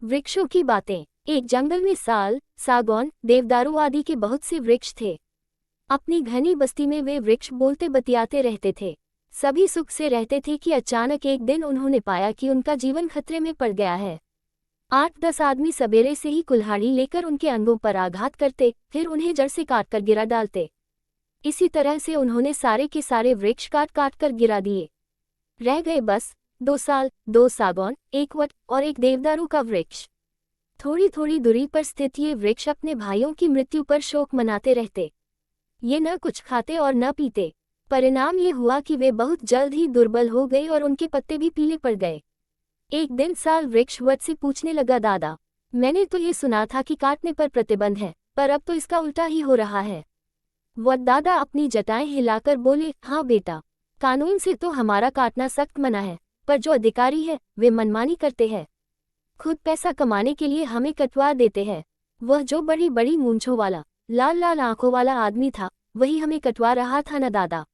वृक्षों की बातें। एक जंगल में साल, सागौन, देवदारू आदि के बहुत से वृक्ष थे। अपनी घनी बस्ती में वे वृक्ष बोलते बतियाते रहते थे। सभी सुख से रहते थे कि अचानक एक दिन उन्होंने पाया कि उनका जीवन खतरे में पड़ गया है। 8-10 आदमी सवेरे से ही कुल्हाड़ी लेकर उनके अंगों पर आघात करते, फिर उन्हें जड़ से काटकर गिरा डालते। इसी तरह से उन्होंने सारे के सारे वृक्ष काट काट कर गिरा दिए। रह गए बस 2 साल, 2 सागौन, 1 वट और 1 देवदारू का वृक्ष। थोड़ी थोड़ी दूरी पर स्थित ये वृक्ष अपने भाइयों की मृत्यु पर शोक मनाते रहते। ये न कुछ खाते और न पीते। परिणाम ये हुआ कि वे बहुत जल्द ही दुर्बल हो गए और उनके पत्ते भी पीले पड़ गए। एक दिन साल वृक्ष वट से पूछने लगा, दादा, मैंने तो ये सुना था कि काटने पर प्रतिबंध है, पर अब तो इसका उल्टा ही हो रहा है। वट दादा अपनी जटाएं हिलाकर बोले, हाँ बेटा, कानून से तो हमारा काटना सख्त मना है, पर जो अधिकारी है वे मनमानी करते हैं। खुद पैसा कमाने के लिए हमें कटवा देते हैं। वह जो बड़ी बड़ी मूंछों वाला, लाल लाल आंखों वाला आदमी था, वही हमें कटवा रहा था न दादा।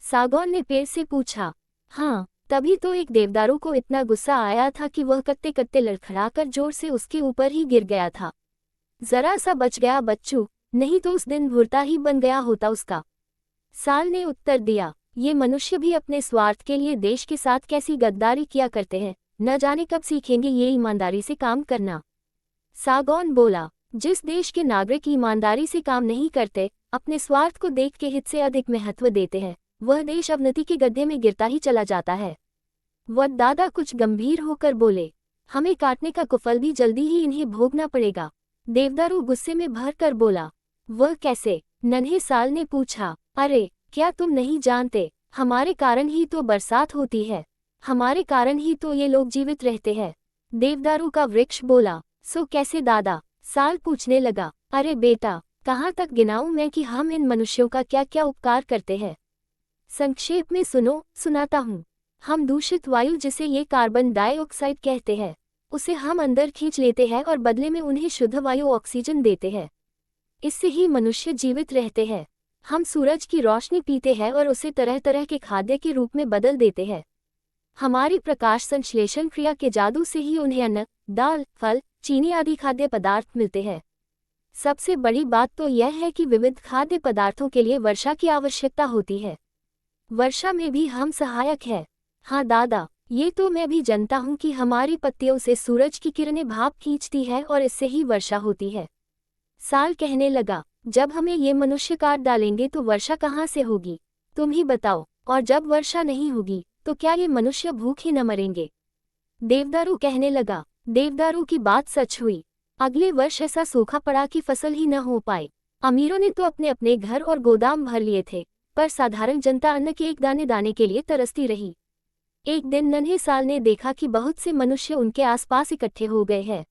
सागौन ने पेड़ से पूछा। हाँ, तभी तो एक देवदारू को इतना गुस्सा आया था कि वह कत्ते कत्ते लड़खड़ाकर जोर से उसके ऊपर ही गिर गया था। जरा सा बच गया बच्चू, नहीं तो उस दिन भुरता ही बन गया होता उसका। साल ने उत्तर दिया, ये मनुष्य भी अपने स्वार्थ के लिए देश के साथ कैसी गद्दारी किया करते हैं, न जाने कब सीखेंगे ये ईमानदारी से काम करना। सागौन बोला, जिस देश के नागरिक ईमानदारी से काम नहीं करते, अपने स्वार्थ को देख के हित से अधिक महत्व देते हैं, वह देश अवनति के गड्ढे में गिरता ही चला जाता है। वट दादा कुछ गंभीर होकर बोले, हमें काटने का कुफल भी जल्दी ही इन्हें भोगना पड़ेगा। देवदारू गुस्से में भर कर बोला, वह कैसे? नन्हे साल ने पूछा। अरे, क्या तुम नहीं जानते, हमारे कारण ही तो बरसात होती है, हमारे कारण ही तो ये लोग जीवित रहते हैं। देवदारू का वृक्ष बोला, सो कैसे दादा? साल पूछने लगा। अरे बेटा, कहाँ तक गिनाऊं मैं कि हम इन मनुष्यों का क्या क्या उपकार करते हैं। संक्षेप में सुनो, सुनाता हूँ। हम दूषित वायु, जिसे ये कार्बन डाइऑक्साइड कहते हैं, उसे हम अंदर खींच लेते हैं और बदले में उन्हें शुद्ध वायु ऑक्सीजन देते हैं। इससे ही मनुष्य जीवित रहते हैं। हम सूरज की रोशनी पीते हैं और उसे तरह तरह के खाद्य के रूप में बदल देते हैं। हमारी प्रकाश संश्लेषण क्रिया के जादू से ही उन्हें अन्न, दाल, फल, चीनी आदि खाद्य पदार्थ मिलते हैं। सबसे बड़ी बात तो यह है कि विविध खाद्य पदार्थों के लिए वर्षा की आवश्यकता होती है। वर्षा में भी हम सहायक है। हाँ दादा, ये तो मैं भी जानता हूँ कि हमारी पत्तियों से सूरज की किरणें भाप खींचती है और इससे ही वर्षा होती है। साल कहने लगा, जब हमें ये मनुष्य काट डालेंगे तो वर्षा कहाँ से होगी, तुम ही बताओ, और जब वर्षा नहीं होगी तो क्या ये मनुष्य भूखे न मरेंगे। देवदारू कहने लगा, देवदारू की बात सच हुई। अगले वर्ष ऐसा सूखा पड़ा कि फसल ही न हो पाई। अमीरों ने तो अपने अपने घर और गोदाम भर लिए थे, पर साधारण जनता अन्न के एक दाने दाने के लिए तरसती रही। एक दिन नन्हे साल ने देखा कि बहुत से मनुष्य उनके आसपास इकट्ठे हो गए हैं।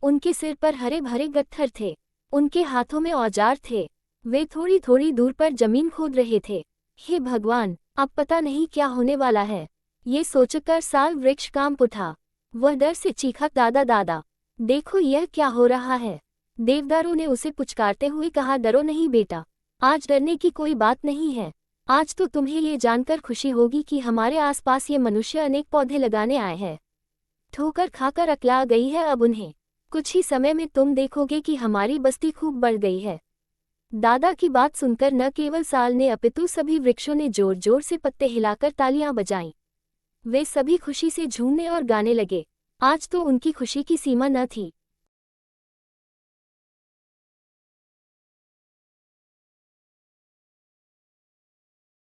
उनके सिर पर हरे भरे गट्ठर थे, उनके हाथों में औजार थे। वे थोड़ी थोड़ी दूर पर जमीन खोद रहे थे। हे भगवान, अब पता नहीं क्या होने वाला है। ये सोचकर साल वृक्ष कांप उठा। वह डर से चीखा, दादा दादा, देखो यह क्या हो रहा है। देवदारू ने उसे पुचकारते हुए कहा, डरो नहीं बेटा, आज डरने की कोई बात नहीं है। आज तो तुम्हें ये जानकर खुशी होगी कि हमारे आसपास ये मनुष्य अनेक पौधे लगाने आए हैं। ठोकर खाकर अकला गई है अब उन्हें। कुछ ही समय में तुम देखोगे कि हमारी बस्ती खूब बढ़ गई है। दादा की बात सुनकर न केवल साल ने अपितु सभी वृक्षों ने जोर जोर से पत्ते हिलाकर तालियां बजाईं। वे सभी खुशी से झूमने और गाने लगे। आज तो उनकी खुशी की सीमा न थी।